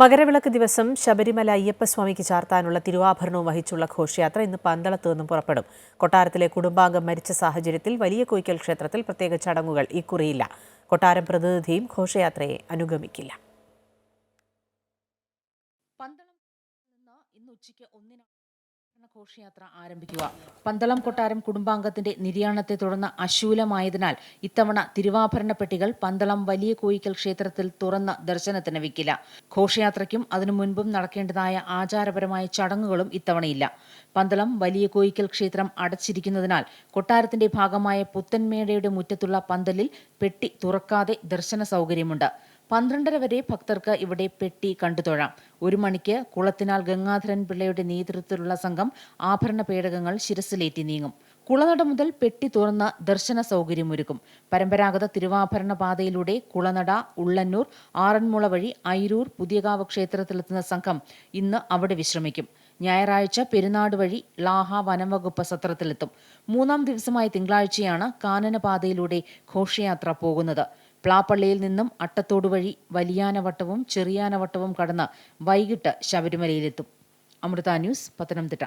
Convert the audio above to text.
മകരവിളക്ക് ദിവസം ശബരിമല അയ്യപ്പസ്വാമിക്ക് ചാർത്താനുള്ള തിരുവാഭരണവും വഹിച്ചുള്ള ഘോഷയാത്ര ഇന്ന് പന്തളത്ത് നിന്നും പുറപ്പെടും. കൊട്ടാരത്തിലെ കുടുംബാംഗം മരിച്ച സാഹചര്യത്തിൽ വലിയ കോയിക്കൽ ക്ഷേത്രത്തിൽ പ്രത്യേക ചടങ്ങുകൾ ഇക്കുറിയില്ല. കൊട്ടാരം പ്രതിനിധിയും ഘോഷയാത്രയെ അനുഗമിക്കില്ല. ഘോഷയാത്ര ആരംഭിക്കുക. പന്തളം കൊട്ടാരം കുടുംബാംഗത്തിന്റെ നിര്യാണത്തെ തുടർന്ന് അശൂലമായതിനാൽ ഇത്തവണ തിരുവാഭരണ പെട്ടികൾ പന്തളം വലിയ കോയിക്കൽ ക്ഷേത്രത്തിൽ തുറന്ന് ദർശനത്തിന് വെക്കില്ല. ഘോഷയാത്രയ്ക്കും അതിനു മുൻപും നടക്കേണ്ടതായ ആചാരപരമായ ചടങ്ങുകളും ഇത്തവണയില്ല. പന്തളം വലിയ കോയിക്കൽ ക്ഷേത്രം അടച്ചിരിക്കുന്നതിനാൽ കൊട്ടാരത്തിന്റെ ഭാഗമായ പുത്തൻമേടയുടെ മുറ്റത്തുള്ള പന്തലിൽ പെട്ടി തുറക്കാതെ ദർശന സൗകര്യമുണ്ട്. 12:30 വരെ ഭക്തർക്ക് ഇവിടെ പെട്ടി കണ്ടുതൊഴാം. 1 മണിക്ക് കുളത്തിനാൽ ഗംഗാധരൻ പിള്ളയുടെ നേതൃത്വത്തിലുള്ള സംഘം ആഭരണ പേടകങ്ങൾ ശിരസിലേറ്റി നീങ്ങും. കുളനട മുതൽ പെട്ടി തുറന്ന് ദർശന സൗകര്യമൊരുക്കും. പരമ്പരാഗത തിരുവാഭരണ പാതയിലൂടെ കുളനട, ഉള്ളന്നൂർ, ആറന്മുള വഴി അയിരൂർ, പുതിയകാവ് ക്ഷേത്രത്തിലെത്തുന്ന സംഘം ഇന്ന് അവിടെ വിശ്രമിക്കും. ഞായറാഴ്ച പെരുന്നാട് വഴി ലാഹ വനംവകുപ്പ് സത്രത്തിലെത്തും. 3-ാം ദിവസമായ തിങ്കളാഴ്ചയാണ് കാനനപാതയിലൂടെ ഘോഷയാത്ര പോകുന്നത്. പ്ലാപ്പള്ളിയിൽ നിന്നും അട്ടത്തോട് വഴി വലിയാനവട്ടവും ചെറിയാനവട്ടവും കടന്ന് വൈകിട്ട് ശബരിമലയിലെത്തും. അമൃത ന്യൂസ്, പത്തനംതിട്ട.